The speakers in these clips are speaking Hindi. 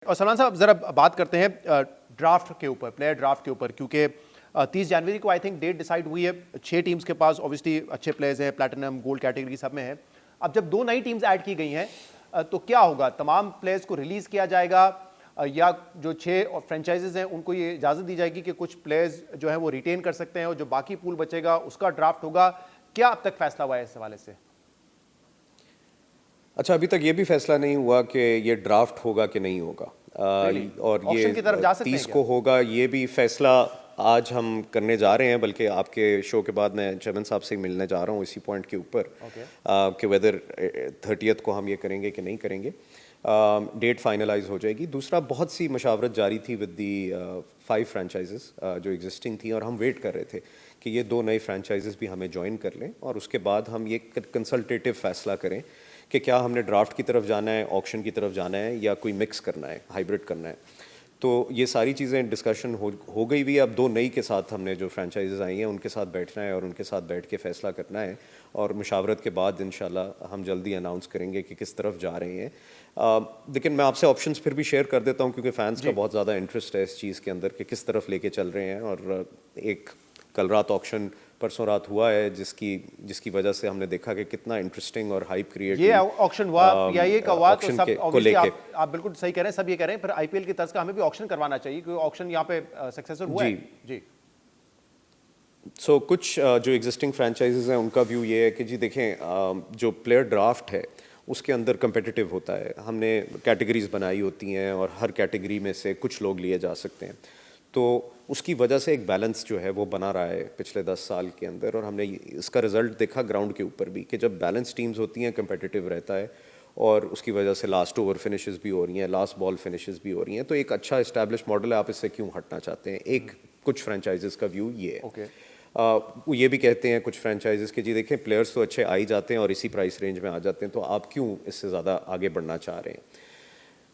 और सलमान साहब ज़रा बात करते हैं ड्राफ्ट के ऊपर, प्लेयर ड्राफ्ट के ऊपर, क्योंकि 30 जनवरी को आई थिंक डेट डिसाइड हुई है। 6 टीम्स के पास ऑब्वियसली अच्छे प्लेयर्स हैं, प्लैटिनम गोल्ड कैटेगरी सब में है। अब जब 2 नई टीम्स ऐड की गई हैं तो क्या होगा? तमाम प्लेयर्स को रिलीज़ किया जाएगा या जो 6 फ्रेंचाइजेज हैं उनको ये इजाज़त दी जाएगी कि कुछ प्लेयर्स जो है वो रिटेन कर सकते हैं और जो बाकी पूल बचेगा उसका ड्राफ्ट होगा? क्या अब तक फैसला हुआ है इस हवाले से? अच्छा, अभी तक ये भी फैसला नहीं हुआ कि ये ड्राफ्ट होगा कि नहीं होगा और ये 30 को होगा। ये भी फैसला आज हम करने जा रहे हैं, बल्कि आपके शो के बाद मैं चेयरमैन साहब से मिलने जा रहा हूँ इसी पॉइंट के ऊपर कि वेदर 30th को हम ये करेंगे कि नहीं करेंगे। डेट फाइनलाइज हो जाएगी। दूसरा, बहुत सी मशावरत जारी थी विद दी 5 फ्रेंचाइजेस जो एग्जिस्टिंग थी और हम वेट कर रहे थे कि ये 2 नए फ्रेंचाइजेस भी हमें ज्वाइन कर लें और उसके बाद हम ये कंसल्टेटिव फैसला करें कि क्या हमने ड्राफ्ट की तरफ जाना है, ऑक्शन की तरफ जाना है या कोई मिक्स करना है, हाइब्रिड करना है। तो ये सारी चीज़ें डिस्कशन हो गई भी। अब 2 नई के साथ हमने जो फ्रेंचाइजेज आई हैं उनके साथ बैठना है और उनके साथ बैठ के फ़ैसला करना है और मुशावरत के बाद इंशाल्लाह हम जल्दी अनाउंस करेंगे कि किस तरफ जा रहे हैं। लेकिन मैं आपसे ऑप्शंस फिर भी शेयर कर देता हूँ क्योंकि फ़ैन्स का बहुत ज़्यादा इंटरेस्ट है इस चीज़ के अंदर कि किस तरफ लेके चल रहे हैं। और एक कल रात ऑक्शन परसों रात हुआ है जिसकी वजह से हमने देखा कि कितना इंटरेस्टिंग और हाइप क्रिएट ये ऑक्शन हुआ पीआईए का हुआ, तो सब ऑब्वियसली आप बिल्कुल सही कह रहे हैं, सब ये कह रहे हैं, फिर आईपीएल की तर्ज का हमें भी ऑक्शन करवाना चाहिए क्योंकि ऑक्शन यहाँ पे सक्सेसफुल हुआ है। जी सो कुछ जो एग्जिस्टिंग फ्रेंचाइजेज हैं उनका व्यू ये है कि जी देखें, जो प्लेयर ड्राफ्ट है उसके अंदर कंपेटिटिव होता है। हमने कैटेगरीज बनाई होती हैं और हर कैटेगरी में से कुछ लोग लिए जा सकते हैं, तो उसकी वजह से एक बैलेंस जो है वो बना रहा है पिछले 10 साल के अंदर। और हमने इसका रिजल्ट देखा ग्राउंड के ऊपर भी कि जब बैलेंस टीम्स होती हैं कंपेटिटिव रहता है और उसकी वजह से लास्ट ओवर फिनिशेस भी हो रही हैं, लास्ट बॉल फिनिशेस भी हो रही हैं। तो एक अच्छा इस्टेब्लिश मॉडल है, आप इससे क्यों हटना चाहते हैं? एक कुछ फ्रेंचाइजेस का व्यू ये है। वो ये भी कहते हैं कुछ फ्रेंचाइजेस के जी देखें प्लेयर्स तो अच्छे आ ही जाते हैं और इसी प्राइस रेंज में आ जाते हैं, तो आप क्यों इससे ज़्यादा आगे बढ़ना चाह रहे हैं?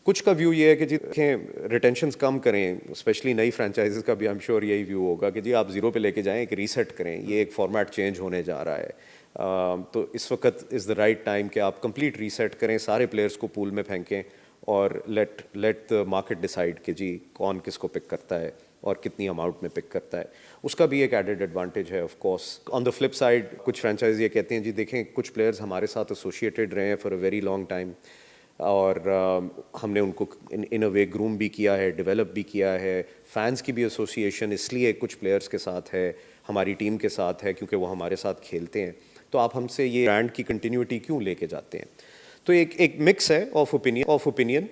कुछ का व्यू ये है कि जी देखें रिटेंशंस कम करें, स्पेशली नई फ्रेंचाइजेस का भी आई एम श्योर यही व्यू होगा कि जी आप 0 पे लेके जाएं, एक रीसेट करें, ये एक फॉर्मेट चेंज होने जा रहा है। तो इस वक्त इज़ द राइट टाइम कि आप कंप्लीट रीसेट करें, सारे प्लेयर्स को पूल में फेंकें और लेट द मार्केट डिसाइड कि जी कौन किसको पिक करता है और कितनी अमाउंट में पिक करता है। उसका भी एक एडेड एडवांटेज है of course. On the flip side कुछ फ्रेंचाइज ये कहते हैं जी देखें कुछ प्लेयर्स हमारे साथ एसोसिएटेड रहे हैं for a very long time और हमने उनको इन अ वे ग्रूम भी किया है, डेवलप भी किया है। फैंस की भी एसोसिएशन इसलिए कुछ प्लेयर्स के साथ है, हमारी टीम के साथ है क्योंकि वो हमारे साथ खेलते हैं। तो आप हमसे ये ब्रांड की कंटिन्यूटी क्यों लेके जाते हैं? तो एक मिक्स है ऑफ ओपिनियन।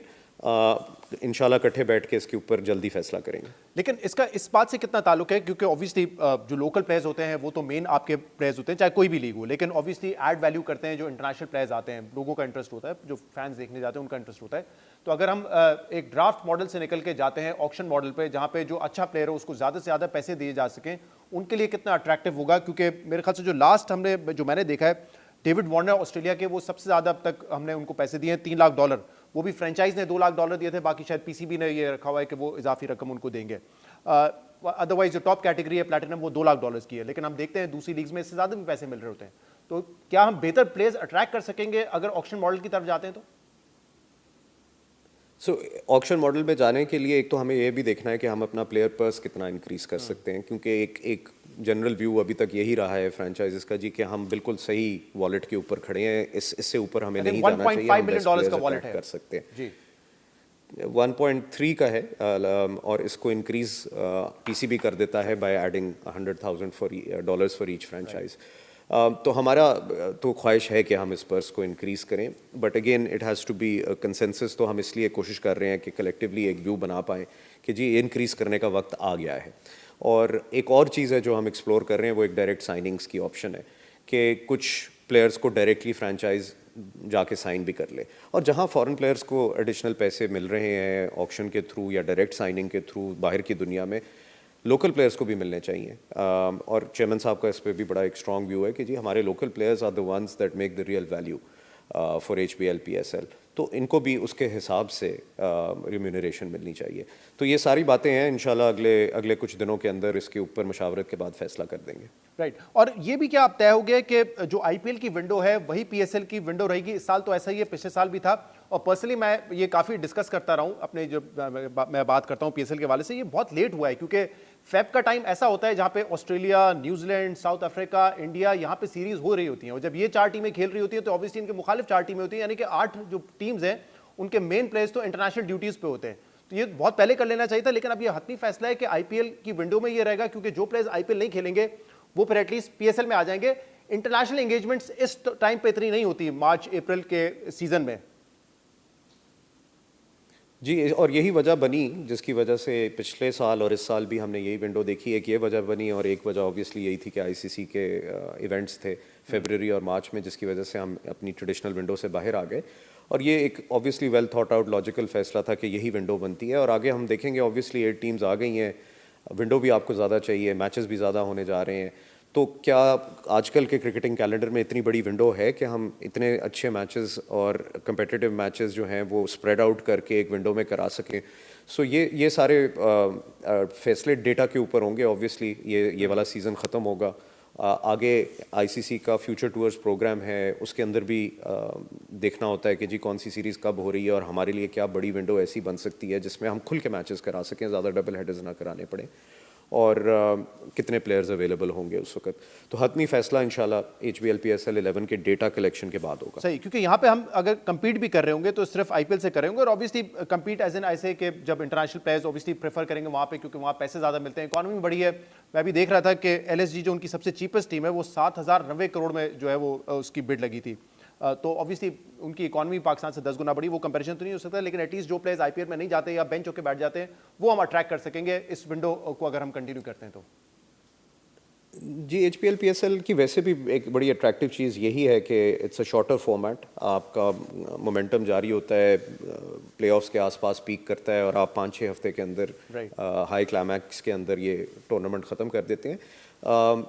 इंशाल्लाह इकट्ठे बैठ के इसके ऊपर जल्दी फैसला करेंगे। लेकिन इसका इस बात से कितना ताल्लुक है, क्योंकि ऑब्वियसली जो लोकल प्लेयर्स होते हैं वो तो मेन आपके प्लेयर्स होते हैं चाहे कोई भी लीग हो, लेकिन ऑब्वियसली ऐड वैल्यू करते हैं जो इंटरनेशनल प्लेयर्स आते हैं, लोगों का इंटरेस्ट होता है, जो फैंस देखने जाते हैं उनका इंटरेस्ट होता है। तो अगर हम एक ड्राफ्ट मॉडल से निकल के जाते हैं ऑक्शन मॉडल पे, जहाँ पे जो अच्छा प्लेयर हो उसको ज़्यादा से ज़्यादा पैसे दिए जा सकें, उनके लिए कितना अट्रैक्टिव होगा? क्योंकि मेरे ख्याल से जो लास्ट मैंने देखा है डेविड वार्नर ऑस्ट्रेलिया के, वो सबसे ज़्यादा अब तक हमने उनको पैसे दिए हैं $3 लाख। वो भी फ्रेंचाइज ने $2 लाख दिए थे, बाकी शायद पीसीबी ने ये रखा हुआ है कि वो इजाफी रकम उनको देंगे। अदरवाइज जो टॉप कैटेगरी है प्लैटिनम वो $2 लाख की है, लेकिन हम देखते हैं दूसरी लीग्स में इससे ज़्यादा भी पैसे मिल रहे होते हैं। तो क्या हम बेहतर प्लेयर्स अट्रैक्ट कर सकेंगे अगर ऑक्शन मॉडल की तरफ जाते हैं? तो ऑक्शन मॉडल में जाने के लिए एक तो हमें यह भी देखना है कि हम अपना प्लेयर पर्स कितना इंक्रीज कर सकते हैं, क्योंकि एक जनरल व्यू अभी तक यही रहा है फ्रेंचाइजेस का जी कि हम बिल्कुल सही वॉलेट के ऊपर खड़े हैं, इससे ऊपर हमें नहीं जाना चाहिए। $1.5 मिलियन का वॉलेट कर सकते हैं जी। 1.3 का है और इसको इंक्रीज पीसीबी कर देता है by adding $100,000 for each franchise. तो हमारा तो ख्वाहिश है कि हम इस पर्स को इंक्रीज करें, but again it has to be consensus. तो हम इसलिए कोशिश कर रहे हैं कि कलेक्टिवली एक व्यू बना पाएँ कि जी इंक्रीज करने का वक्त आ गया है। और एक और चीज़ है जो हम एक्सप्लोर कर रहे हैं, वो एक डायरेक्ट साइनिंग्स की ऑप्शन है कि कुछ प्लेयर्स को डायरेक्टली फ्रेंचाइज जाके साइन भी कर ले, और जहां फॉरेन प्लेयर्स को एडिशनल पैसे मिल रहे हैं ऑक्शन के थ्रू या डायरेक्ट साइनिंग के थ्रू बाहर की दुनिया में, लोकल प्लेयर्स को भी मिलने चाहिए। और चेयरमैन साहब का इस पर भी बड़ा एक स्ट्रॉन्ग व्यू है कि जी हमारे local players are the ones that make the real value for HBL PSL, तो इनको भी उसके हिसाब से रिम्यूनरेशन मिलनी चाहिए। तो ये सारी बातें हैं, इंशाल्लाह अगले कुछ दिनों के अंदर इसके ऊपर मशावरत के बाद फैसला कर देंगे। राइट। और ये भी क्या आप तय हो गया कि जो IPL की विंडो है वही PSL की विंडो रहेगी? इस साल तो ऐसा ही है, पिछले साल भी था, और पर्सनली मैं ये काफ़ी डिस्कस करता रहा हूँ अपने जो मैं बात करता हूँ पीएसएल के वाले से, ये बहुत लेट हुआ है क्योंकि फेब का टाइम ऐसा होता है जहाँ पे Australia, New Zealand, south Africa, India, यहाँ पे सीरीज हो रही होती हैं और जब ये 4 टीमें खेल रही होती हैं तो ऑब्वियसली इनके मुखालिफ 4 टीमें होती हैं, यानी कि 8 जो टीम्स हैं उनके मेन प्लेयर्स तो इंटरनेशनल ड्यूटीज़ पे होते हैं। तो ये बहुत पहले कर लेना चाहिए था, लेकिन अब ये हतमी फैसला है कि आईपीएल की विंडो में ये रहेगा क्योंकि जो प्लेयर्स आईपीएल नहीं खेलेंगे वो फिर एटलीस्ट पीएसएल में आ जाएंगे। इंटरनेशनल एंगेजमेंट्स इस टाइम पे इतनी नहीं होती मार्च अप्रैल के सीजन में। जी, और यही वजह बनी जिसकी वजह से पिछले साल और इस साल भी हमने यही विंडो देखी। एक ये वजह बनी और एक वजह ऑब्वियसली यही थी कि आईसीसी के इवेंट्स थे फरवरी और मार्च में, जिसकी वजह से हम अपनी ट्रेडिशनल विंडो से बाहर आ गए। और ये एक obviously well thought out logical फैसला था कि यही विंडो बनती है और आगे हम देखेंगे। ऑब्वियसली 8 टीम्स आ गई हैं, विंडो भी आपको ज़्यादा चाहिए, मैचेस भी ज़्यादा होने जा रहे हैं। तो क्या आजकल के क्रिकेटिंग कैलेंडर में इतनी बड़ी विंडो है कि हम इतने अच्छे मैचेस और कम्पिटिटिव मैचेस जो हैं वो स्प्रेड आउट करके एक विंडो में करा सकें? सो ये सारे फैसले डेटा के ऊपर होंगे। ऑब्वियसली ये वाला सीज़न ख़त्म होगा, आगे आईसीसी का फ्यूचर टूर्स प्रोग्राम है, उसके अंदर भी देखना होता है कि जी कौन सी सीरीज़ कब हो रही है और हमारे लिए क्या बड़ी विंडो ऐसी बन सकती है जिसमें हम खुल के मैचेस करा सकें, ज़्यादा डबल हेडर्स ना कराने पड़े, और कितने प्लेयर्स अवेलेबल होंगे उस वक्त। तो हतमी फैसला इंशाल्लाह एचबीएल पीएसएल 11 के डेटा कलेक्शन के बाद होगा। सही, क्योंकि यहाँ पे हम अगर compete भी कर रहे होंगे तो सिर्फ आईपीएल से करेंगे और ऑब्वियसली compete एज एन ऐसे कि जब इंटरनेशनल प्लेयर्स ऑब्वियसली प्रेफर करेंगे वहाँ पे क्योंकि वहाँ पैसे ज़्यादा मिलते हैं, इकॉनमी बड़ी है। मैं भी देख रहा था कि एलएसजी जो उनकी सबसे चीपेस्ट टीम है वो 7,090 करोड़ में जो है वो उसकी बिड लगी थी। तो ऑब्वियसली उनकी इकॉनमी पाकिस्तान से 10 गुना बड़ी, वो कंपैरिजन तो नहीं हो सकता, लेकिन एटलीस्ट जो प्लेयर्स आईपीएल में नहीं जाते या बेंच होकर बैठ जाते हैं वो हम अट्रैक्ट कर सकेंगे इस विंडो को अगर हम कंटिन्यू करते हैं तो। जी, एचपीएल पीएसएल की वैसे भी एक बड़ी अट्रैक्टिव चीज़ यही है कि इट्स अ शॉर्टर फॉर्मेट, आपका मोमेंटम जारी होता है, प्लेऑफ्स के आसपास पीक करता है और आप 5-6 हफ्ते के अंदर हाई क्लाइमैक्स के अंदर ये टूर्नामेंट ख़त्म कर देते हैं।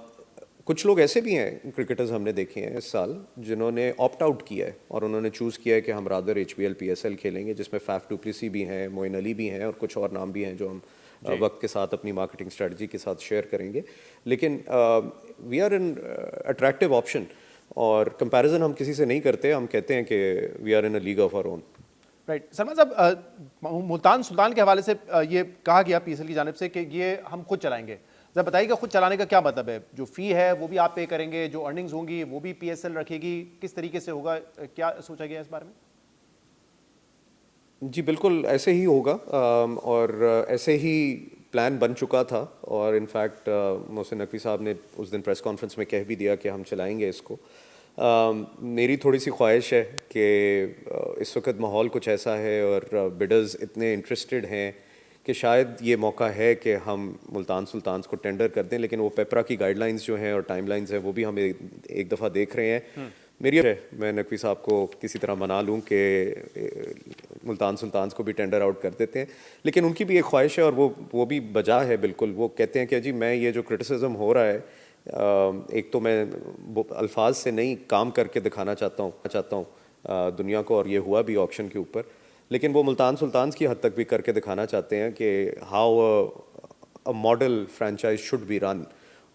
कुछ लोग ऐसे भी हैं क्रिकेटर्स हमने देखे हैं इस साल जिन्होंने ऑप्ट आउट किया है और उन्होंने चूज़ किया है कि हम रादर एचबीएल पीएसएल खेलेंगे, जिसमें फैफ डुप्लेसी भी हैं, मोइन अली भी हैं और कुछ और नाम भी हैं जो हम वक्त के साथ अपनी मार्केटिंग स्ट्रेटजी के साथ शेयर करेंगे। लेकिन we are an attractive option और कंपैरिजन हम किसी से नहीं करते, हम कहते हैं कि we are in a league of our own. Right Salman साहब, मुल्तान सुल्तान के हवाले से ये कहा गया पीएसएल की जानिब से कि ये हम खुद चलाएंगे। जरा बताइएगा खुद चलाने का क्या मतलब है? जो फी है वो भी आप पे करेंगे, जो अर्निंग्स होंगी वो भी पीएसएल रखेगी, किस तरीके से होगा, क्या सोचा गया इस बारे में? जी बिल्कुल ऐसे ही होगा और ऐसे ही प्लान बन चुका था और इनफैक्ट मोहसिन नकवी साहब ने उस दिन प्रेस कॉन्फ्रेंस में कह भी दिया कि हम चलाएंगे इसको। मेरी थोड़ी सी ख्वाहिश है कि इस वक्त माहौल कुछ ऐसा है और बिडर्स इतने इंटरेस्टेड हैं कि शायद ये मौका है कि हम मुल्तान सुल्तान्स को टेंडर कर दें, लेकिन वो पेपरा की गाइडलाइंस जो हैं और टाइमलाइंस हैं वो भी हम एक दफ़ा देख रहे हैं। मेरी है मैं नकवी साहब को किसी तरह मना लूँ कि मुल्तान सुल्तान्स को भी टेंडर आउट कर देते हैं, लेकिन उनकी भी एक ख्वाहिश है और वो भी बजा है बिल्कुल। वो कहते हैं कि जी मैं ये जो क्रिटिसिज्म हो रहा है, एक तो मैं अल्फाज से नहीं काम करके दिखाना चाहता हूँ दुनिया को, और ये हुआ भी ऑक्शन के ऊपर, लेकिन वो मुल्तान सुल्तान्स की हद तक भी करके दिखाना चाहते हैं कि how a model franchise should be run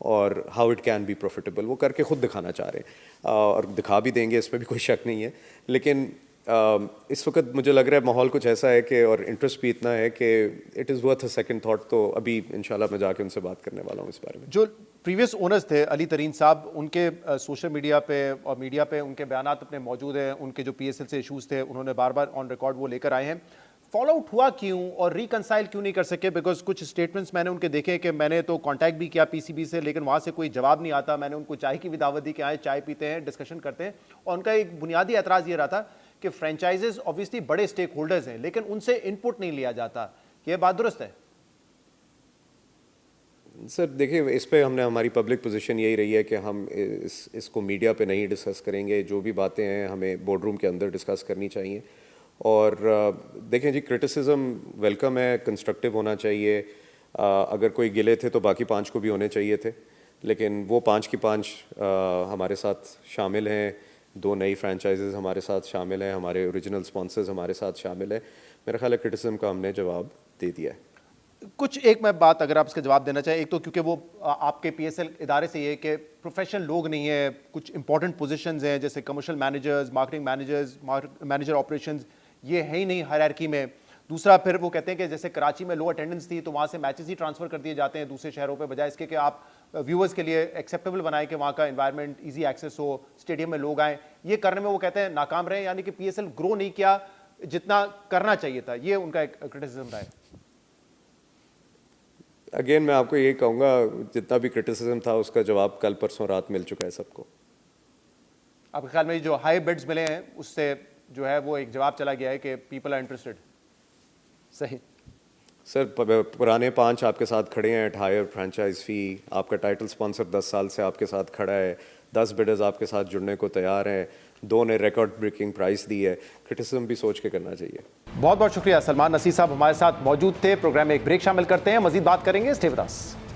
और how it can be profitable. वो करके खुद दिखाना चाह रहे हैं और दिखा भी देंगे, इसमें भी कोई शक नहीं है। लेकिन इस वक्त मुझे लग रहा है माहौल कुछ ऐसा है कि और इंटरेस्ट भी इतना है कि it is worth a second thought. तो अभी इंशाल्लाह मैं जाके उनसे बात करने वाला हूँ इस बारे में। जो प्रीवियस ओनर्स थे अली तरीन साहब, उनके सोशल मीडिया पे और मीडिया पे उनके बयानात अपने मौजूद हैं, उनके जो पीएसएल से इशूज़ थे उन्होंने बार बार ऑन रिकॉर्ड वो लेकर आए हैं। फॉलो आउट हुआ क्यों और रिकनसाइल क्यों नहीं कर सके? बिकॉज कुछ स्टेटमेंट्स मैंने उनके देखे कि मैंने तो कांटेक्ट भी किया पीसीबी से, लेकिन वहाँ से कोई जवाब नहीं आता। मैंने उनको चाय की भी दावत दी कि आए चाय पीते हैं, डिस्कशन करते हैं, और उनका एक बुनियादी एतराज़ ये रहा था कि फ्रेंचाइजेज ऑब्वियसली बड़े स्टेक होल्डर्स हैं लेकिन उनसे इनपुट नहीं लिया जाता। ये बात दुरुस्त है? सर देखिए, इस पे हमने हमारी पब्लिक पोजीशन यही रही है कि हम इसको मीडिया पे नहीं डिस्कस करेंगे। जो भी बातें हैं हमें बोर्ड रूम के अंदर डिस्कस करनी चाहिए। और देखें जी, क्रिटिसिज्म वेलकम है, कंस्ट्रक्टिव होना चाहिए। अगर कोई गिले थे तो बाकी 5 को भी होने चाहिए थे, लेकिन वो 5 की 5 हमारे साथ शामिल हैं। 2 नई फ्रेंचाइजेज हमारे साथ शामिल हैं, हमारे ओरिजिनल स्पॉन्सर्स हमारे साथ शामिल हैं। मेरा ख्याल है क्रिटिसिज्म का हमने जवाब दे दिया है। कुछ एक मैं बात अगर आप इसका जवाब देना चाहें, एक तो क्योंकि वो आपके पीएसएल इदारे से ये कि प्रोफेशनल लोग नहीं है, कुछ इंपॉर्टेंट पोजीशंस हैं जैसे commercial managers, marketing managers, manager operations, ये है ही नहीं हायरार्की में। दूसरा फिर वो कहते हैं कि जैसे कराची में लो अटेंडेंस थी तो वहाँ से मैचेस ही ट्रांसफर कर दिए जाते हैं दूसरे शहरों पे, बजाय इसके कि आप व्यूअर्स के लिए एक्सेप्टेबल बनाए कि वहाँ का एनवायरनमेंट इजी एक्सेस हो, स्टेडियम में लोग आए। ये करने में वो कहते हैं नाकाम रहे, यानी कि पीएसएल ग्रो नहीं किया जितना करना चाहिए था। ये उनका एक क्रिटिसिज्म रहा है। अगेन मैं आपको यही कहूँगा, जितना भी क्रिटिसिज्म था उसका जवाब कल परसों रात मिल चुका है सबको। आपके ख्याल में जो हाई बिड्स मिले हैं उससे जो है वो एक जवाब चला गया है कि पीपल आर इंटरेस्टेड? सही सर, पुराने 5 आपके साथ खड़े हैं एट हायर फ्रेंचाइज फी, आपका टाइटल स्पॉन्सर 10 साल से आपके साथ खड़ा है, 10 बिडर्स आपके साथ जुड़ने को तैयार हैं, 2 ने रिकॉर्ड ब्रेकिंग प्राइस दी है। क्रिटिसिज्म भी सोच के करना चाहिए। बहुत बहुत शुक्रिया। सलमान नसीर साहब हमारे साथ मौजूद थे। प्रोग्राम में एक ब्रेक शामिल करते हैं, मजीद बात करेंगे। Stay with us.